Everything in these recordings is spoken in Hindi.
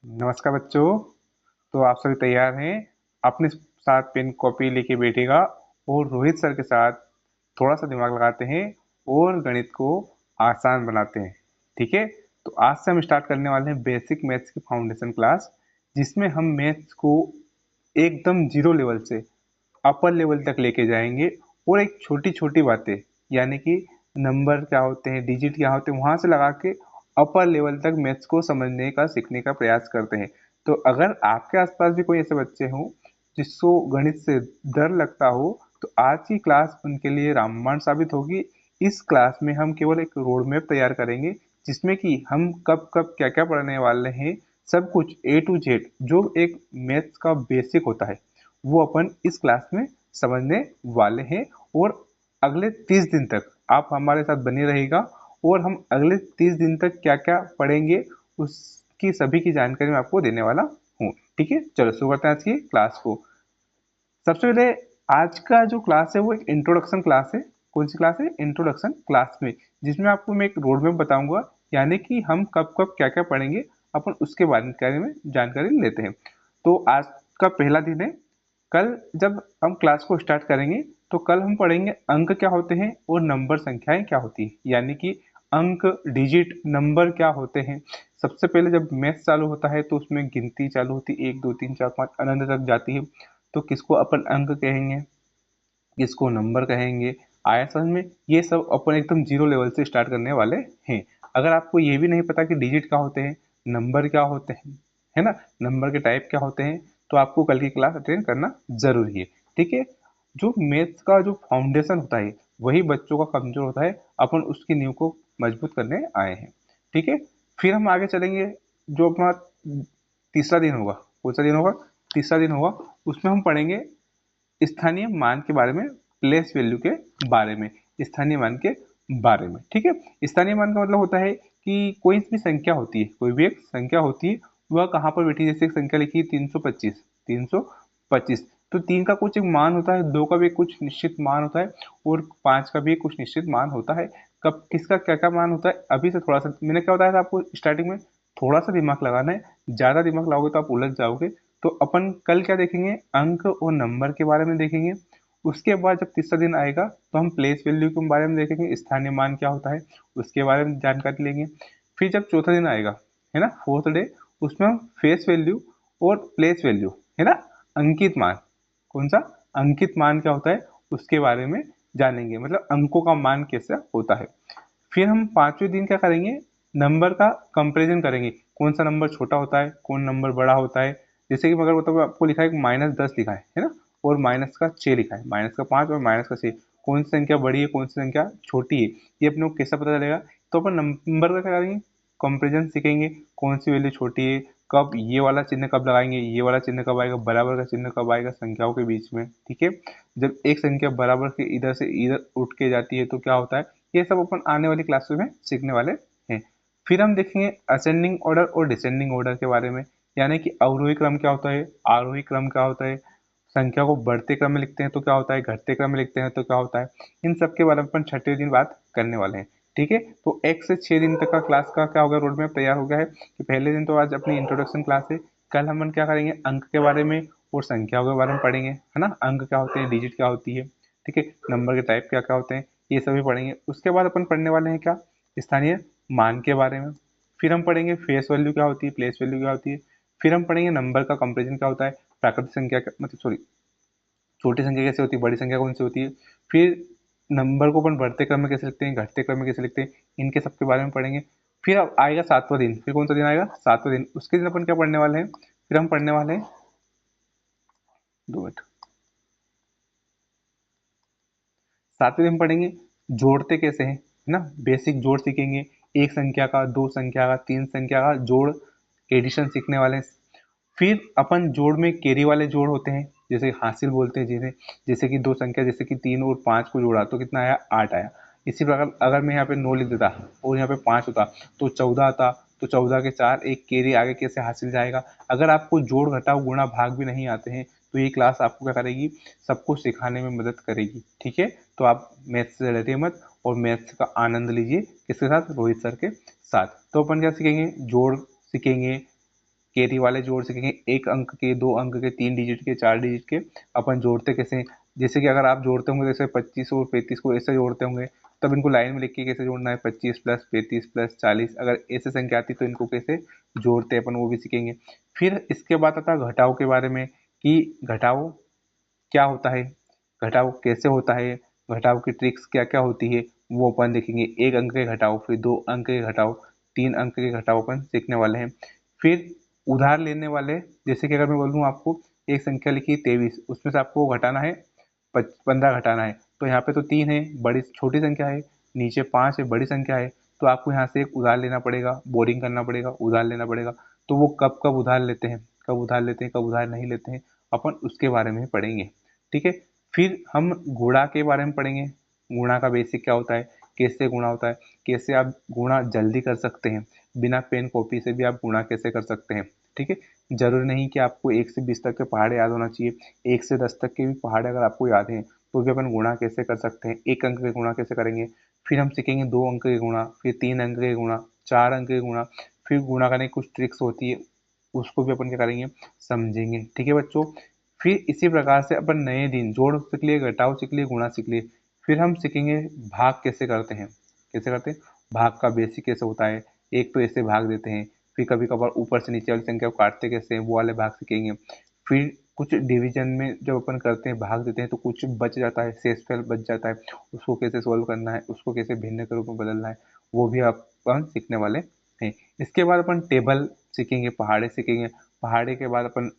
नमस्कार बच्चों। तो आप सभी तैयार हैं? अपने साथ पेन कॉपी लेके बैठेगा और रोहित सर के साथ थोड़ा सा दिमाग लगाते हैं और गणित को आसान बनाते हैं। ठीक है, तो आज से हम स्टार्ट करने वाले हैं बेसिक मैथ्स की फाउंडेशन क्लास, जिसमें हम मैथ्स को एकदम जीरो लेवल से अपर लेवल तक लेके जाएंगे और एक छोटी छोटी बातें, यानी कि नंबर क्या होते हैं, डिजिट क्या होते हैं, वहां से लगा के अपर लेवल तक मैथ्स को समझने का सीखने का प्रयास करते हैं। तो अगर आपके आसपास भी कोई ऐसे बच्चे हों जिसको गणित से डर लगता हो, तो आज की क्लास उनके लिए रामबाण साबित होगी। इस क्लास में हम केवल एक रोड मैप तैयार करेंगे, जिसमें कि हम कब कब क्या क्या पढ़ने वाले हैं, सब कुछ ए टू जेड जो एक मैथ्स का बेसिक होता है वो अपन इस क्लास में समझने वाले हैं। और अगले 30 दिन तक आप हमारे साथ बने रहेगा और हम अगले 30 दिन तक क्या क्या पढ़ेंगे उसकी सभी की जानकारी मैं आपको देने वाला हूँ। ठीक है, चलो शुरू करते हैं आज की क्लास को। सबसे पहले आज का जो क्लास है वो एक इंट्रोडक्शन क्लास है। कौन सी क्लास है? इंट्रोडक्शन क्लास में, जिसमें आपको मैं एक रोड मैप बताऊंगा, यानी कि हम कब कब क्या क्या पढ़ेंगे अपन उसके बारे में जानकारी लेते हैं। तो आज का पहला दिन है। कल जब हम क्लास को स्टार्ट करेंगे तो कल हम पढ़ेंगे अंक क्या होते हैं और नंबर संख्याएं क्या होती है, यानी कि अंक, डिजिट, नंबर क्या होते हैं। सबसे पहले जब मैथ चालू होता है तो उसमें गिनती चालू होती है, 1 2 3 4 5 अनंत तक जाती है। तो किसको अपन अंक कहेंगे, किसको नंबर कहेंगे, आया समझ में? ये सब अपन एकदम जीरो लेवल से स्टार्ट करने वाले हैं। अगर आपको ये भी नहीं पता कि डिजिट क्या होते हैं, नंबर क्या होते हैं, है ना, नंबर के टाइप क्या होते हैं, तो आपको कल की क्लास अटेंड करना जरूरी है। ठीक है, जो मैथ्स का जो फाउंडेशन होता है वही बच्चों का कमजोर होता है, अपन उसकी नींव को मजबूत करने आए हैं। ठीक है, फिर हम आगे चलेंगे। जो अपना तीसरा दिन होगा, कौन सा दिन होगा? तीसरा दिन होगा, उसमें हम पढ़ेंगे स्थानीय मान के बारे में, प्लेस वैल्यू के बारे में, स्थानीय मान के बारे में। ठीक है, स्थानीय मान का मतलब होता है कि कोई भी संख्या होती है, कोई भी एक संख्या होती है, वह कहाँ पर बैठी है। जैसे एक संख्या लिखी है 325, 325, तो 3 का कुछ एक मान होता है, 2 का भी कुछ निश्चित मान होता है और 5 का भी कुछ निश्चित मान होता है। कब किसका क्या क्या मान होता है, अभी से थोड़ा सा मैंने क्या बताया था आपको स्टार्टिंग में, थोड़ा सा दिमाग लगाना है। ज्यादा दिमाग लगाओगे तो आप उलझ जाओगे। तो अपन कल क्या देखेंगे? अंक और नंबर के बारे में देखेंगे। उसके बाद जब तीसरा दिन आएगा तो हम प्लेस वैल्यू के बारे में देखेंगे, स्थानीय मान क्या होता है उसके बारे में जानकारी लेंगे। फिर जब चौथा दिन आएगा, है ना, फोर्थ डे, उसमें हम फेस वैल्यू और प्लेस वैल्यू, है ना, अंकित मान, कौन सा? अंकित मान क्या होता है उसके बारे में जानेंगे, मतलब अंकों का मान कैसे होता है। फिर हम पांचवें दिन क्या करेंगे? नंबर का कंपैरिजन करेंगे, कौन सा नंबर छोटा होता है, कौन नंबर बड़ा होता है। जैसे कि अगर मतलब आपको लिखा है -10 लिखा है ना, और माइनस का 6 लिखा है, -5 और -6, कौन सी संख्या बड़ी है, कौन सी संख्या छोटी है, ये अपने को कैसे पता चलेगा? तो अपन नंबर का क्या करेंगे? कंपेरिजन सीखेंगे, कौन सी वैल्यू छोटी है, कब ये वाला चिन्ह कब लगाएंगे, ये वाला चिन्ह कब आएगा, बराबर का चिन्ह कब आएगा संख्याओं के बीच में। ठीक है, जब एक संख्या बराबर के इधर से इधर उठ के जाती है तो क्या होता है, ये सब अपन आने वाली क्लासेस में सीखने वाले हैं। फिर हम देखेंगे असेंडिंग ऑर्डर और डिसेंडिंग ऑर्डर के बारे में, यानी कि अवरोही क्रम क्या होता है, आरोही क्रम क्या होता है, संख्या को बढ़ते क्रम में लिखते हैं तो क्या होता है, घटते क्रम में लिखते हैं तो क्या होता है। इन सब के बारे में अपन छठे दिन बात करने वाले हैं। ठीक है, तो 1 से 6 दिन तक का क्लास का क्या होगा, रोड मैप तैयार हो गया है कि पहले दिन तो आज अपनी इंट्रोडक्शन क्लास है। कल हम क्या करेंगे? अंक के बारे में और संख्याओं के बारे में पढ़ेंगे, है ना, अंक क्या होते हैं, डिजिट क्या होती है, ठीक है, नंबर के टाइप क्या क्या होते हैं, ये सभी पढ़ेंगे। उसके बाद अपन पढ़ने वाले हैं क्या? स्थानीय मान के बारे में। फिर हम पढ़ेंगे फेस वैल्यू क्या होती है, प्लेस वैल्यू क्या होती है। फिर हम पढ़ेंगे नंबर का कंपेरिजन क्या होता है, प्राकृतिक संख्या मतलब सॉरी, छोटी संख्या कैसे होती है, बड़ी संख्या कौन सी होती है। फिर नंबर को अपन बढ़ते क्रम में कैसे लिखते हैं, घटते क्रम में कैसे लिखते हैं, इनके सबके बारे में पढ़ेंगे। फिर अब आएगा सातवां दिन। फिर कौन सा दिन आएगा? सातवां दिन। उसके दिन अपन क्या पढ़ने वाले हैं? फिर हम पढ़ने वाले हैं, 2 मिनट, सातवें दिन पढ़ेंगे जोड़ते कैसे हैं, है ना, बेसिक जोड़ सीखेंगे। एक संख्या का, दो संख्या का, तीन संख्या का जोड़, एडिशन सीखने वाले हैं। फिर अपन जोड़ में कैरी वाले जोड़ होते हैं, जैसे हासिल बोलते हैं जिन्हें, जैसे कि दो संख्या, जैसे कि 3 और 5 को जोड़ा तो कितना आया? 8 आया। इसी प्रकार अगर मैं यहाँ पे 9 लिख देता और यहाँ पे 5 होता तो 14 आता। तो 14 के 4, एक कैरी आगे कैसे हासिल जाएगा। अगर आपको जोड़, घटाव, गुणा, भाग भी नहीं आते हैं तो ये क्लास आपको क्या करेगी? सबको सिखाने में मदद करेगी। ठीक है, तो आप मैथ्स से डरिए मत और मैथ्स का आनंद लीजिए। किसके साथ? रोहित सर के साथ। तो अपन क्या सीखेंगे? जोड़ सीखेंगे, कैरी वाले जोड़ सीखेंगे, 1 अंक के, 2 अंक के, 3 डिजिट के, 4 डिजिट के अपन जोड़ते कैसे। जैसे कि अगर आप जोड़ते होंगे जैसे 25 और 35 को ऐसे जोड़ते होंगे, तब इनको लाइन में लिख के कैसे जोड़ना है, 25 प्लस 35 प्लस 40, अगर ऐसे संख्या आती तो इनको कैसे जोड़ते हैं अपन, वो भी सीखेंगे। फिर इसके बाद आता है घटाव के बारे में, कि घटाव क्या होता है, घटाव कैसे होता है, घटाव की ट्रिक्स क्या क्या होती है, वो अपन देखेंगे। 1 अंक के घटाव, फिर 2 अंक के घटाव, 3 अंक के घटाव अपन सीखने वाले हैं। फिर उधार लेने वाले, जैसे कि अगर मैं बोलूँ आपको एक संख्या लिखी 23, उसमें से आपको घटाना है 15 घटाना है, तो यहाँ पे तो 3 है, बड़ी छोटी संख्या है, नीचे 5 है, बड़ी संख्या है, तो आपको यहाँ से एक उधार लेना पड़ेगा, बोरिंग करना पड़ेगा, उधार लेना पड़ेगा। तो वो कब कब उधार लेते हैं, कब उधार लेते हैं, कब उधार नहीं लेते हैं, अपन उसके बारे में पढ़ेंगे। ठीक है। फिर हम गुणा के बारे में पढ़ेंगे, गुणा का बेसिक क्या होता है, कैसे गुणा होता है, कैसे आप गुणा जल्दी कर सकते हैं, बिना पेन कॉपी से भी आप गुणा कैसे कर सकते हैं। ठीक है। जरूरी नहीं कि आपको 1 से 20 तक के पहाड़े याद होना चाहिए, 1 से 10 तक के भी पहाड़े अगर आपको याद हैं तो भी अपन गुणा कैसे कर सकते हैं, 1 अंक के गुणा कैसे करेंगे। फिर हम सीखेंगे 2 अंक के गुणा, फिर 3 अंक के गुणा, 4 अंक के गुणा। फिर गुणा करने की कुछ ट्रिक्स होती है, उसको भी अपन क्या करेंगे, समझेंगे। ठीक है बच्चों। फिर इसी प्रकार से अपन नए दिन जोड़ सीख लिए, घटाव सीख लिए, गुणा सीख लिए। फिर हम सीखेंगे भाग कैसे करते हैं, कैसे करते हैं, भाग का बेसिक कैसे होता है। एक तो ऐसे भाग देते हैं, फिर कभी कभार ऊपर से नीचे वाली संख्या को काटते कैसे हैं, वो वाले भाग सीखेंगे। फिर कुछ डिवीजन में जब अपन करते हैं, भाग देते हैं, तो कुछ बच जाता है, शेषफल बच जाता है, उसको कैसे सोल्व करना है, उसको कैसे भिन्न के रूप में बदलना है, वो भी अपन सीखने वाले हैं। इसके बाद अपन टेबल सीखेंगे, पहाड़े सीखेंगे। पहाड़े के बाद अपन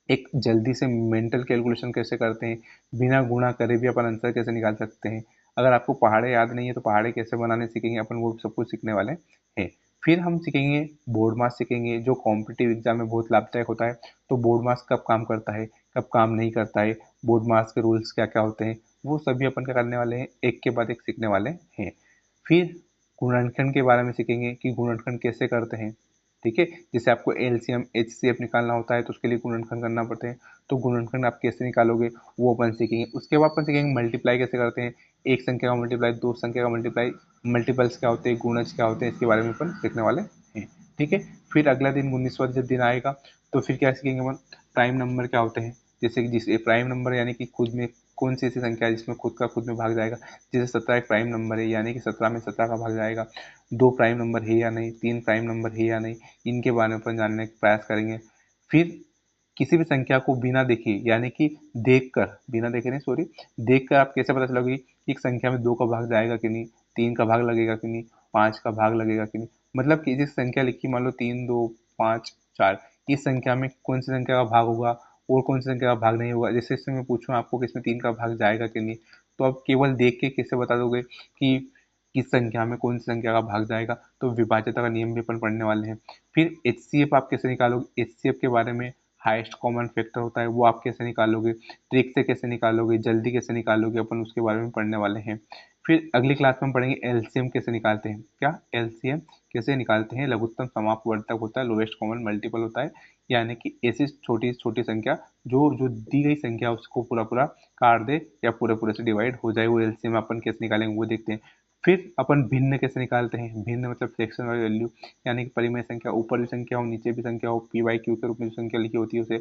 एक जल्दी से मेंटल कैलकुलेशन कैसे करते हैं, बिना गुणा करे भी अपन आंसर कैसे निकाल सकते हैं। अगर आपको पहाड़े याद नहीं है तो पहाड़े कैसे बनाने सीखेंगे अपन, वो सब कुछ सीखने वाले हैं। फिर हम सीखेंगे बोर्ड मास सीखेंगे, जो कॉम्पिटिटिव एग्जाम में बहुत लाभदायक होता है। तो बोर्ड मास कब काम करता है, कब काम नहीं करता है, बोर्ड मास के रूल्स क्या क्या होते हैं, वो सभी अपन क्या करने वाले हैं, एक के बाद एक सीखने वाले हैं। फिर गुणनखंड के बारे में सीखेंगे कि गुणनखंड कैसे करते हैं। ठीक है। जैसे आपको एलसीएम एचसीएफ निकालना होता है तो उसके लिए गुणनखंड करना पड़ते हैं, तो गुणनखंड आप कैसे निकालोगे वो अपन सीखेंगे। उसके बाद अपन सीखेंगे मल्टीप्लाई कैसे करते हैं, एक संख्या का मल्टीप्लाई, दो संख्या का मल्टीप्लाई, मल्टीपल्स क्या होते हैं, गुणज क्या होते हैं, इसके बारे में अपन सीखने वाले हैं। ठीक है। फिर अगला दिन 19वां जब दिन आएगा तो फिर क्या सीखेंगे अपन, प्राइम नंबर क्या होते हैं। जैसे कि जिस प्राइम नंबर यानी कि खुद में कौन सी ऐसी संख्या है जिसमें खुद का खुद में भाग जाएगा। जैसे 17 एक प्राइम नंबर है, यानी कि 17 में 17 का भाग जाएगा। 2 प्राइम नंबर है या नहीं, 3 प्राइम नंबर है या नहीं, इनके बारे में अपन जानने का प्रयास करेंगे। फिर किसी भी संख्या को बिना देखे, यानी कि देखकर, बिना देखे नहीं सॉरी, देखकर आप कैसे पता चलोगे कि एक संख्या में 2 का भाग जाएगा कि नहीं, 3 का भाग लगेगा कि नहीं, 5 का भाग लगेगा कि नहीं। मतलब कि जिस संख्या लिखी मान लो 3 2 5 4, इस संख्या में कौन सी संख्या का भाग होगा और कौन सी संख्या का भाग नहीं होगा। जैसे इसमें मैं पूछूं आपको कि इसमें 3 का भाग जाएगा कि नहीं, तो आप केवल देख के कैसे बता दोगे कि किस संख्या में कौन सी संख्या का भाग जाएगा। तो विभाज्यता का नियम भी अपन पढ़ने वाले हैं। फिर एचसीएफ आप कैसे निकालोगे, एचसीएफ के बारे में, हाईएस्ट कॉमन फैक्टर होता है वो आप कैसे निकालोगे, ट्रिक से कैसे निकालोगे, जल्दी कैसे निकालोगे, अपन उसके बारे में पढ़ने वाले हैं। फिर अगली क्लास में हम पढ़ेंगे एलसीएम कैसे निकालते हैं, क्या एलसीएम कैसे निकालते हैं। लघुत्तम समापवर्तक होता है, लोएस्ट कॉमन मल्टीपल होता है, यानी कि ऐसी छोटी छोटी संख्या जो जो दी गई संख्या उसको पूरा पूरा काट दे या पूरे पूरे से डिवाइड हो जाए, वो एलसीएम अपन कैसे निकालेंगे वो देखते हैं। फिर अपन भिन्न कैसे निकालते हैं, भिन्न मतलब फ्रैक्शन वाली वैल्यू, यानी कि परिमेय संख्या, ऊपर भी संख्या हो नीचे भी संख्या हो, पी बाई क्यू के रूप में जो संख्या लिखी होती है उसे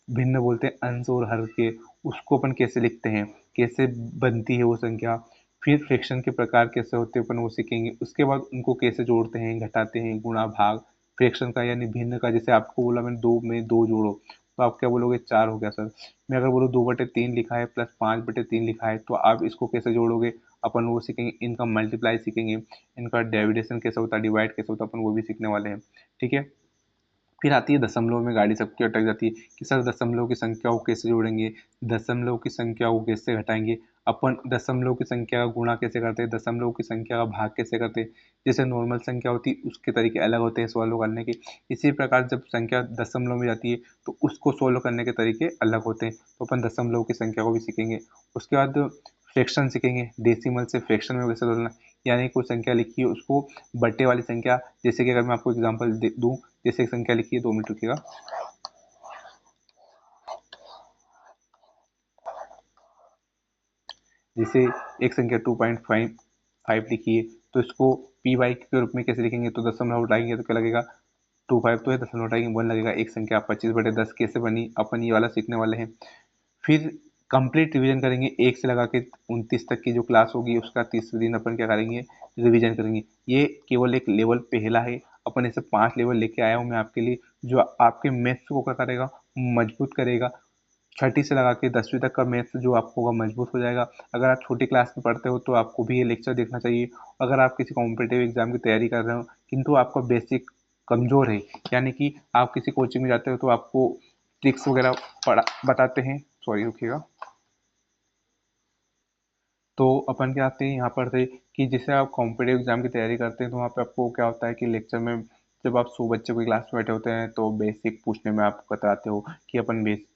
भिन्न बोलते हैं, अंश और हर के। उसको अपन कैसे लिखते हैं, कैसे बनती है वो संख्या। फिर फ्रैक्शन के प्रकार कैसे होते हैं अपन वो सीखेंगे। उसके बाद उनको कैसे जोड़ते हैं, घटाते हैं, गुणा भाग, फ्रैक्शन का यानी भिन्न का। जैसे आपको बोला मैंने 2 में 2 जोड़ो, तो आप क्या बोलोगे, 4 हो गया सर। मैं अगर बोलूँ 2/3 लिखा है प्लस 5/3 लिखा है, तो आप इसको कैसे जोड़ोगे, अपन वो सीखेंगे। इनका मल्टीप्लाई सीखेंगे, इनका डिविडेशन कैसे होता है, डिवाइड कैसे होता है, अपन वो भी सीखने वाले हैं। ठीक है। फिर आती है दशमलव में, गाड़ी सबकी अटक जाती है कि सर दशमलव की संख्या को कैसे जोड़ेंगे, दशमलव की संख्या को कैसे घटाएंगे, अपन दशमलव की संख्या का गुणा कैसे करते हैं, दशमलव की संख्या का भाग कैसे करते हैं। जैसे नॉर्मल संख्या होती है उसके तरीके अलग होते हैं सॉल्व करने के। इसी प्रकार जब संख्या दशमलव में जाती है तो उसको सोल्व करने के तरीके अलग होते हैं, तो अपन दशमलव की संख्या को भी सीखेंगे। उसके बाद फ्रैक्शन सीखेंगे, डेसिमल से फ्रैक्शन में कैसे बदलना, यानी कोई संख्या लिखी है उसको बट्टे वाली संख्या, जैसे कि अगर मैं आपको एग्जांपल दूं, जैसे एक संख्या लिखी है, 2 मिनट रुकिएगा। जैसे एक संख्या 2.55 लिखी है, तो इसको पी बाई के रूप में कैसे लिखेंगे, तो दशमलव उठाएंगे तो क्या लगेगा 25 तो है, 10.1 लगेगा। एक संख्या 25/10 कैसे बनी, अपन ये वाला सीखने वाले हैं। फिर कंप्लीट रिवीजन करेंगे, 1 से लगा के 29 तक की जो क्लास होगी उसका तीसरे दिन अपन क्या करेंगे, रिवीजन करेंगे। ये केवल एक लेवल पहला है, अपन ऐसे 5 लेवल लेके आया हूँ मैं आपके लिए, जो आपके मैथ्स को क्या करेगा, मजबूत करेगा। छठी से लगा के 10वीं तक का मैथ्स जो आपको होगा मजबूत हो जाएगा। अगर आप छोटी क्लास में पढ़ते हो तो आपको भी ये लेक्चर देखना चाहिए। अगर आप किसी कॉम्पिटिटिव एग्जाम की तैयारी कर रहे हो किंतु आपका बेसिक कमज़ोर है, यानी कि आप किसी कोचिंग में जाते हो तो आपको ट्रिक्स वगैरह पढ़ा बताते हैं, सॉरी रुकिएगा। तो अपन क्या आते हैं यहाँ पर थे कि जैसे आप कॉम्पिटिटिव एग्जाम की तैयारी करते हैं तो वहाँ पे आपको क्या होता है कि लेक्चर में जब आप 100 बच्चे कोई क्लास में बैठे होते हैं तो बेसिक पूछने में आप कतराते हो कि अपन बेस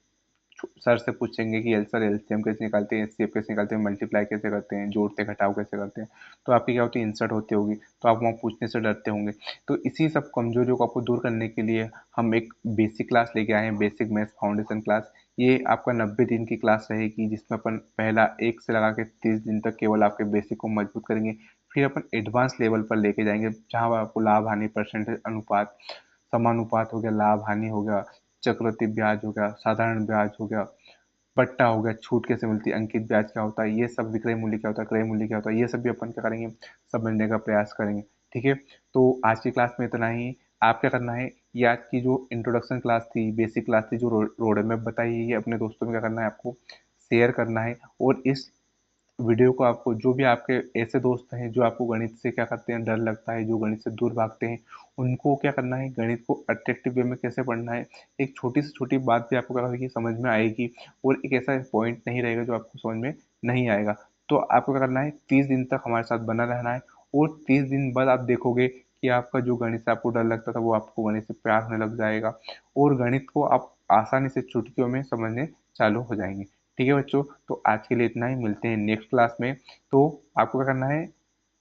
सर से पूछेंगे कि सर एलसीएम कैसे निकालते हैं, एचसीएफ कैसे निकालते हैं, मल्टीप्लाई कैसे करते हैं, जोड़ते घटाव कैसे करते हैं। तो आपकी क्या होती है, इंसर्ट होती होगी, तो आप वहाँ पूछने से डरते होंगे। तो इसी सब कमजोरियों को आपको दूर करने के लिए हम एक बेसिक क्लास लेके आए हैं, बेसिक मैथ्स फाउंडेशन क्लास। ये आपका 90 दिन की क्लास रहेगी, जिसमें अपन पहला 1 से लगा के 30 दिन तक केवल आपके बेसिक को मजबूत करेंगे। फिर अपन एडवांस लेवल पर लेके जाएंगे, जहाँ पर आपको लाभ हानि परसेंटेज अनुपात, समानुपात हो गया, लाभ हानि हो गया, चक्रवृद्धि ब्याज हो गया, साधारण ब्याज हो गया, पट्टा हो गया, छूट कैसे मिलती है, अंकित ब्याज क्या होता है, ये सब, विक्रय मूल्य क्या होता है, क्रय मूल्य क्या होता है, ये सब भी अपन क्या करेंगे, समझने का प्रयास करेंगे। ठीक है, तो आज की क्लास में इतना ही। आप क्या करना है, ये आज की जो इंट्रोडक्शन क्लास थी, बेसिक क्लास थी, जो रोड मैप बताई है, ये अपने दोस्तों में क्या करना है, आपको शेयर करना है। और इस वीडियो को आपको, जो भी आपके ऐसे दोस्त हैं जो आपको गणित से क्या करते हैं, डर लगता है, जो गणित से दूर भागते हैं, उनको क्या करना है, गणित को अट्रैक्टिव वे में कैसे पढ़ना है, एक छोटी से छोटी बात भी आपको क्या होगी, समझ में आएगी। और एक ऐसा पॉइंट नहीं रहेगा जो आपको समझ में नहीं आएगा। तो आपको क्या करना है, 30 दिन तक हमारे साथ बना रहना है। और 30 दिन बाद आप देखोगे कि आपका जो गणित से आपको डर लगता था वो आपको गणित से प्यार होने लग जाएगा, और गणित को आप आसानी से चुटकियों में समझने चालू हो जाएंगे। ठीक है बच्चों, तो आज के लिए इतना ही, मिलते हैं नेक्स्ट क्लास में। तो आपको क्या करना है,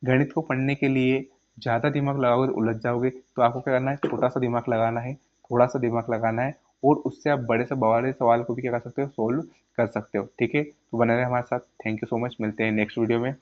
गणित को पढ़ने के लिए ज़्यादा दिमाग लगाओगे तो उलझ जाओगे, तो आपको क्या करना है, छोटा सा दिमाग लगाना है, थोड़ा सा दिमाग लगाना है, और उससे आप बड़े से बड़े सवाल को भी क्या कर सकते हो, सोल्व कर सकते हो। ठीक है, तो बने रहे हमारे साथ। थैंक यू सो मच, मिलते हैं नेक्स्ट वीडियो में।